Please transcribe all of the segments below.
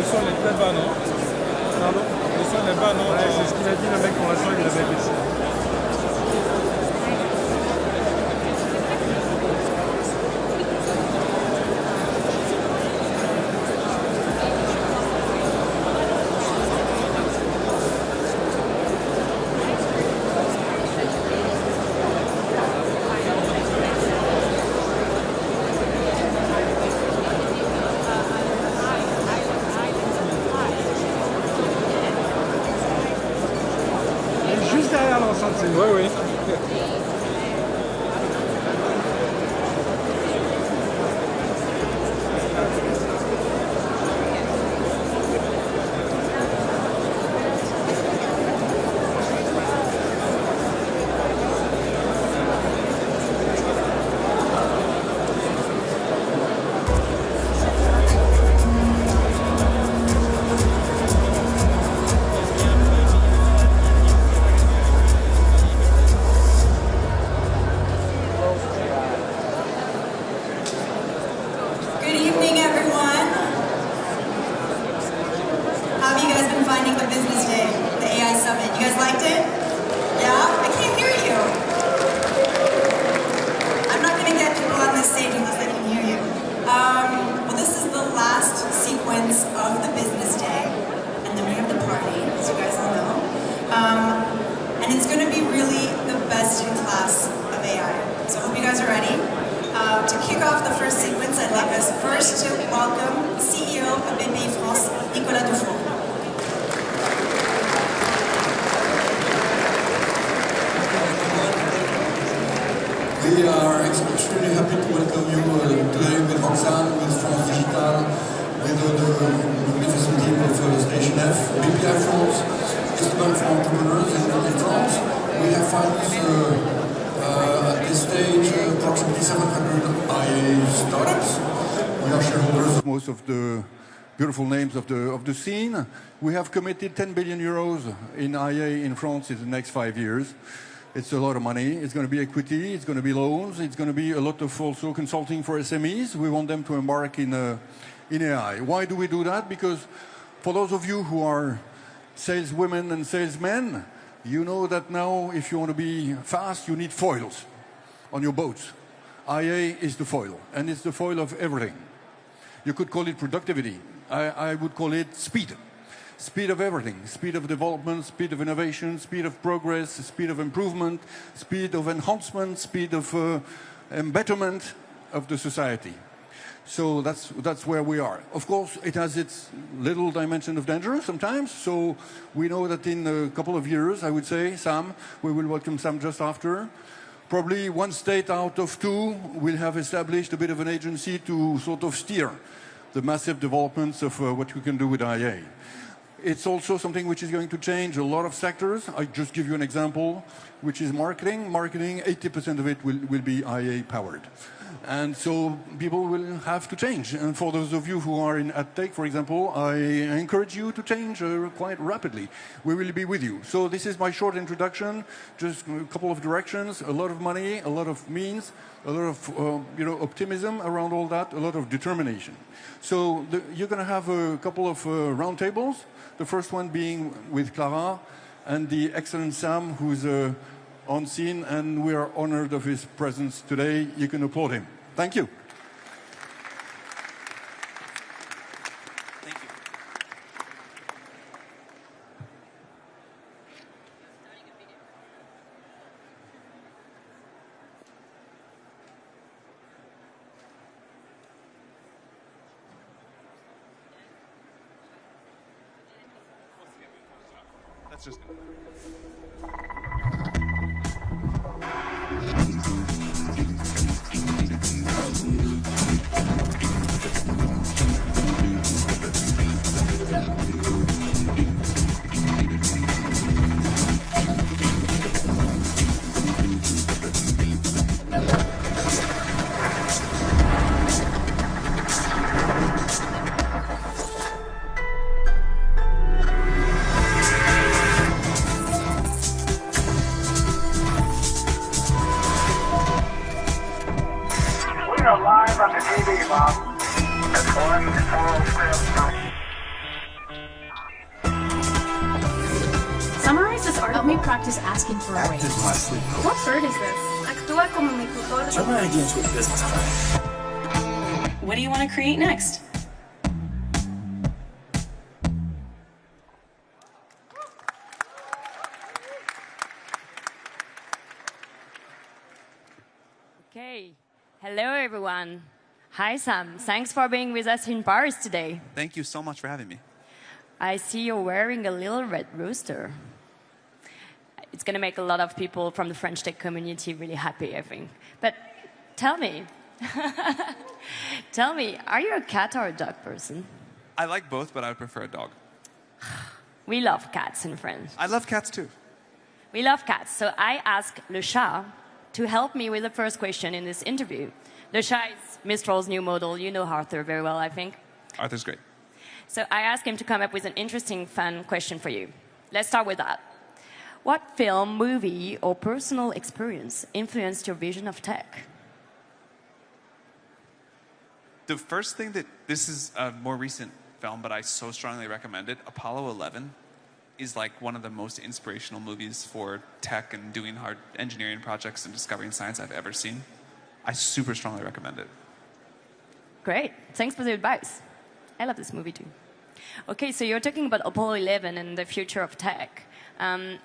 Le son est très bas, non? Pardon? Le son est bas, non? Ouais, c'est ce qu'il a dit, le mec, pour l'instant, il avait baissé. Derrière l'enceinte, c'est Oui, oui. We are extremely happy to welcome you today with Roxane, with France Digital, with the magnificent team of Station F, BPI France, Festival for Entrepreneurs in France. We have found at this stage approximately 700 IA startups. We are shareholders of most of the beautiful names of the scene. We have committed 10 billion euros in IA in France in the next 5 years. It's a lot of money. It's going to be equity. It's going to be loans. It's going to be a lot of also consulting for SMEs. We want them to embark in AI. Why do we do that? Because for those of you who are saleswomen and salesmen, you know that now if you want to be fast, you need foils on your boats. IA is the foil, and it's the foil of everything. You could call it productivity. I would call it speed. Speed of everything, speed of development, speed of innovation, speed of progress, speed of improvement, speed of enhancement, speed of embetterment of the society. So that's where we are. Of course, it has its little dimension of danger sometimes. So we know that in a couple of years, I would say, Sam, we will welcome Sam just after. Probably one state out of two will have established a bit of an agency to sort of steer the massive developments of what we can do with IA. It's also something which is going to change a lot of sectors. I just give you an example, which is marketing. Marketing, 80% of it will be IA powered. And so people will have to change. And for those of you who are in AdTech, for example, I encourage you to change quite rapidly. We will be with you. So this is my short introduction, just a couple of directions, a lot of money, a lot of means, a lot of optimism around all that, a lot of determination. So you're going to have a couple of round tables. The first one being with Clara and the excellent Sam, who's on scene, and we are honored of his presence today. You can applaud him. Thank you. Thank you. That's just practice asking for a Act raise. as my sleep coach. What bird is this? Actúa como mi tutor. Turn my idea into a business plan. What do you want to create next? Okay. Hello, everyone. Hi, Sam. Thanks for being with us in Paris today. Thank you so much for having me. I see you're wearing a little red rooster. It's going to make a lot of people from the French tech community really happy, I think. But tell me, are you a cat or a dog person? I like both, but I would prefer a dog. We love cats in France. I love cats too. We love cats. So I asked Le Chat to help me with the first question in this interview. Le Chat is Mistral's new model. You know Arthur very well, I think. Arthur's great. So I asked him to come up with an interesting, fun question for you. Let's start with that. What film, movie, or personal experience influenced your vision of tech? The first thing this is a more recent film, but I so strongly recommend it. Apollo 11 is like one of the most inspirational movies for tech and doing hard engineering projects and discovering science I've ever seen. I super strongly recommend it. Great. Thanks for the advice. I love this movie too. Okay, so you're talking about Apollo 11 and the future of tech.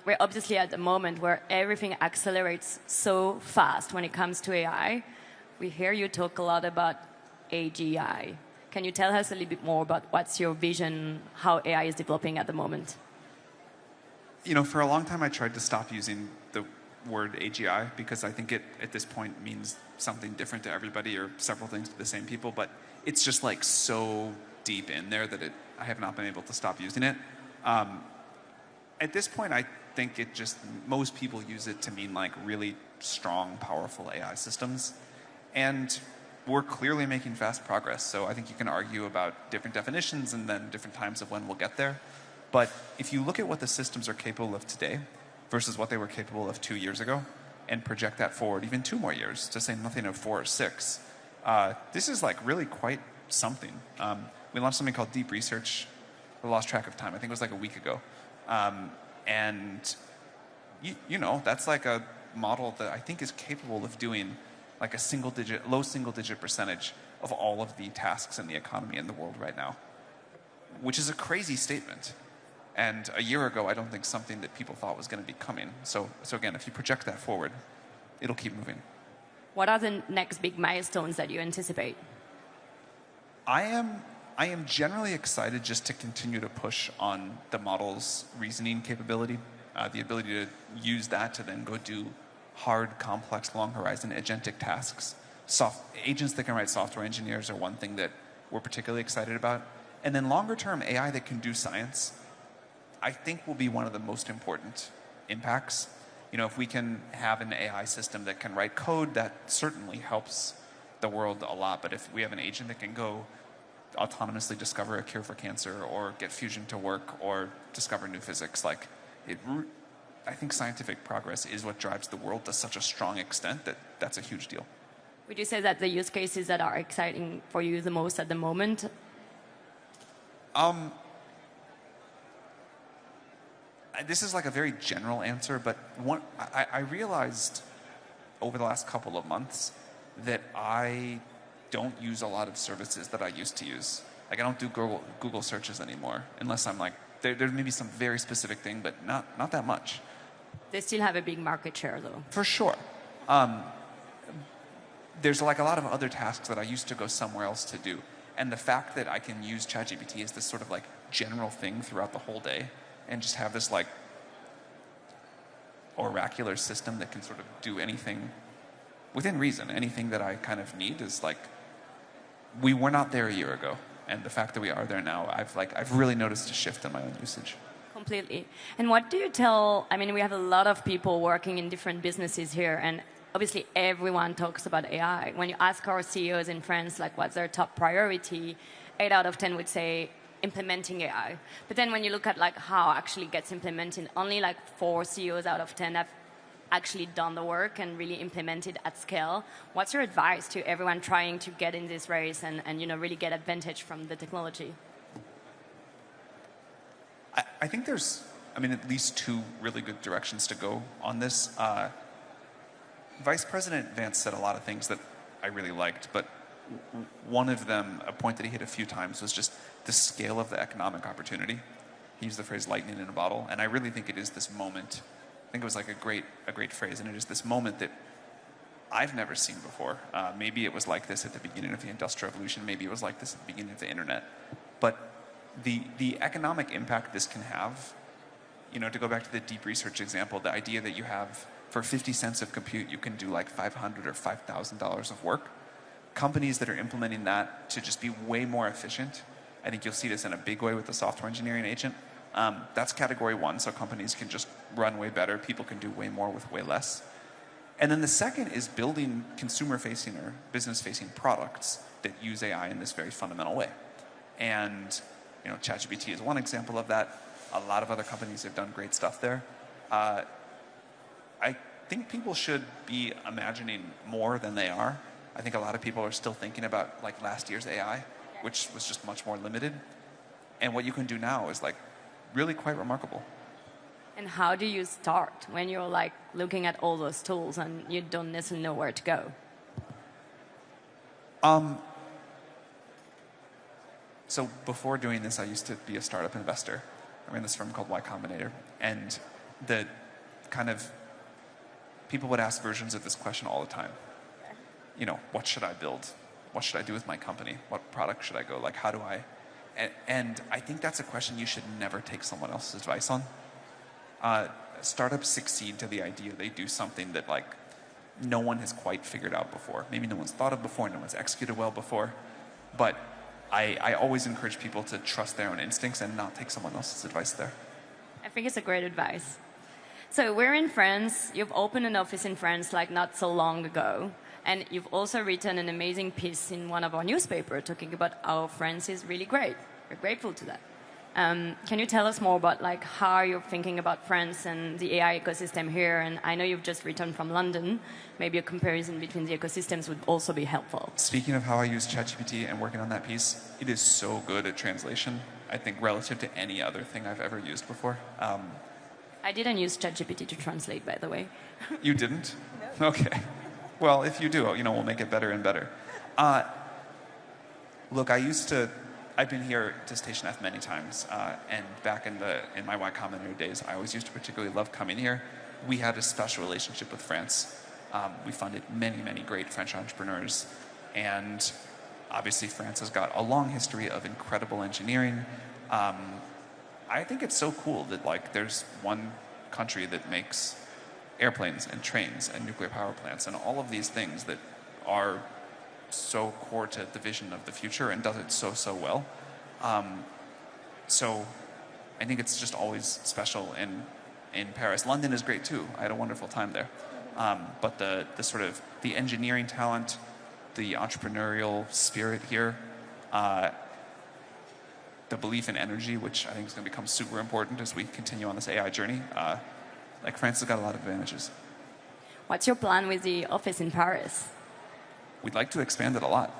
We're obviously at the moment where everything accelerates so fast when it comes to AI. We hear you talk a lot about AGI. Can you tell us a little bit more about what's your vision, how AI is developing at the moment? You know, for a long time I tried to stop using the word AGI because I think it, at this point, means something different to everybody or several things to the same people, but it's just like so deep in there that I have not been able to stop using it. At this point, I think most people use it to mean like really strong, powerful AI systems. And we're clearly making fast progress. So I think you can argue about different definitions and then different times of when we'll get there. But if you look at what the systems are capable of today versus what they were capable of 2 years ago and project that forward even 2 more years, to say nothing of 4 or 6, this is like really quite something. We launched something called Deep Research. I lost track of time. I think it was like a week ago. And you know, that's like a model that I think is capable of doing like a low single digit percentage of all of the tasks in the economy in the world right now, which is a crazy statement. And a year ago, I don't think something that people thought was going to be coming. So again, if you project that forward, it'll keep moving. What are the next big milestones that you anticipate? I am generally excited just to continue to push on the model's reasoning capability, the ability to use that to then go do hard, complex, long-horizon agentic tasks. Agents that can write software engineers are one thing that we're particularly excited about. And then longer-term AI that can do science, I think will be one of the most important impacts. You know, if we can have an AI system that can write code, that certainly helps the world a lot. But if we have an agent that can go autonomously discover a cure for cancer or get fusion to work or discover new physics, like I think scientific progress is what drives the world to such a strong extent that that's a huge deal. Would you say that the use cases that are exciting for you the most at the moment? This is like a very general answer, but I realized over the last couple of months that I don't use a lot of services that I used to use. Like I don't do Google searches anymore, unless I'm like, there may be some very specific thing, but not that much. They still have a big market share though. For sure. There's like a lot of other tasks that I used to go somewhere else to do. And the fact that I can use ChatGPT as this sort of like general thing throughout the whole day and just have this like oracular system that can sort of do anything within reason, anything that I kind of need is like, we were not there a year ago. And the fact that we are there now, I've really noticed a shift in my own usage. Completely. And what do you tell, I mean, we have a lot of people working in different businesses here, and obviously everyone talks about AI. When you ask our CEOs in France, like what's their top priority, 8 out of 10 would say implementing AI. But then when you look at like how actually gets implemented, only like 4 CEOs out of 10 have actually done the work and really implemented at scale. What's your advice to everyone trying to get in this race and you know, really get advantage from the technology? I think there's I mean, at least two really good directions to go on this. Vice President Vance said a lot of things that I really liked, but one of them, a point that he hit a few times, was just the scale of the economic opportunity. He used the phrase lightning in a bottle, and I really think it is this moment. I think it was like a great phrase, and it is this moment that I've never seen before. Maybe it was like this at the beginning of the Industrial Revolution, maybe it was like this at the beginning of the internet, but the economic impact this can have, you know, to go back to the deep research example, the idea that you have, for 50 cents of compute, you can do like $500 or $5,000 of work. Companies that are implementing that to just be way more efficient, I think you'll see this in a big way with the software engineering agent. That's category one, so companies can just run way better. People can do way more with way less. And then the second is building consumer-facing or business-facing products that use AI in this very fundamental way. And you know, ChatGPT is one example of that. A lot of other companies have done great stuff there. I think people should be imagining more than they are. I think a lot of people are still thinking about like last year's AI, which was just much more limited. And what you can do now is like really quite remarkable. And how do you start when you're like looking at all those tools and you don't necessarily know where to go? So before doing this, I used to be a startup investor. I ran this firm called Y Combinator. And the kind of people would ask versions of this question all the time. You know, what should I build? What should I do with my company? What product should I go? Like, how do I? And I think that's a question you should never take someone else's advice on. Startups succeed to the idea they do something that like no one has quite figured out before. Maybe no one's thought of before, no one's executed well before. But I always encourage people to trust their own instincts and not take someone else's advice there. I think it's a great advice. So we're in France. You've opened an office in France like not so long ago. And you've also written an amazing piece in one of our newspapers talking about how France is really great. We're grateful to that. Can you tell us more about like how you're thinking about France and the AI ecosystem here? And I know you've just returned from London. Maybe a comparison between the ecosystems would also be helpful. Speaking of how I use ChatGPT and working on that piece, it is so good at translation, I think, relative to any other thing I've ever used before. I didn't use ChatGPT to translate, by the way. You didn't? No. Okay. Well, if you do, you know, we'll make it better and better. Look, I've been here to Station F many times, and back in my Y Combinator days, I always used to particularly love coming here. We had a special relationship with France. We funded many, many great French entrepreneurs, and obviously France has got a long history of incredible engineering. I think it's so cool that like there's one country that makes airplanes and trains and nuclear power plants and all of these things that are so core to the vision of the future and does it so well. So I think it's just always special in Paris. London is great too. I had a wonderful time there. But the sort of the engineering talent, the entrepreneurial spirit here, the belief in energy, which I think is going to become super important as we continue on this AI journey. Like France has got a lot of advantages. What's your plan with the office in Paris? We'd like to expand it a lot.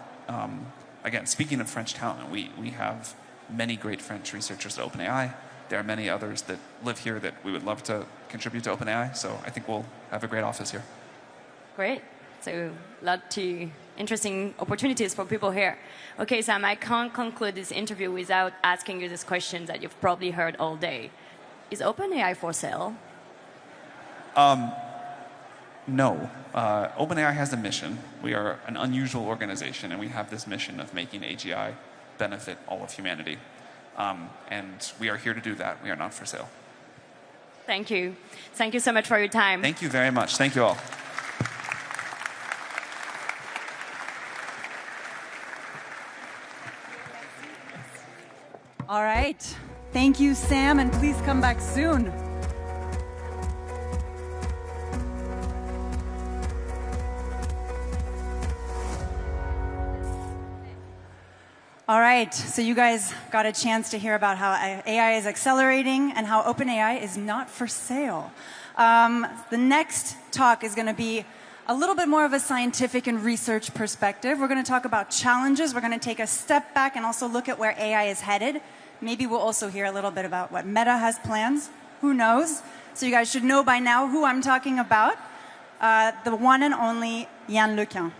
Again, speaking of French talent, we have many great French researchers at OpenAI. There are many others that live here that we would love to contribute to OpenAI. So I think we'll have a great office here. Great. So a lot of interesting opportunities for people here. Okay, Sam, I can't conclude this interview without asking you this question that you've probably heard all day. Is OpenAI for sale? No. OpenAI has a mission. We are an unusual organization, and we have this mission of making AGI benefit all of humanity. And we are here to do that. We are not for sale. Thank you. Thank you so much for your time. Thank you very much. Thank you all. All right. Thank you, Sam, and please come back soon. All right, so you guys got a chance to hear about how AI is accelerating and how OpenAI is not for sale. The next talk is going to be a little bit more of a scientific and research perspective. We're going to talk about challenges. We're going to take a step back and also look at where AI is headed. Maybe we'll also hear a little bit about what Meta has plans Who knows? So you guys should know by now who I'm talking about. The one and only Yann Lequin.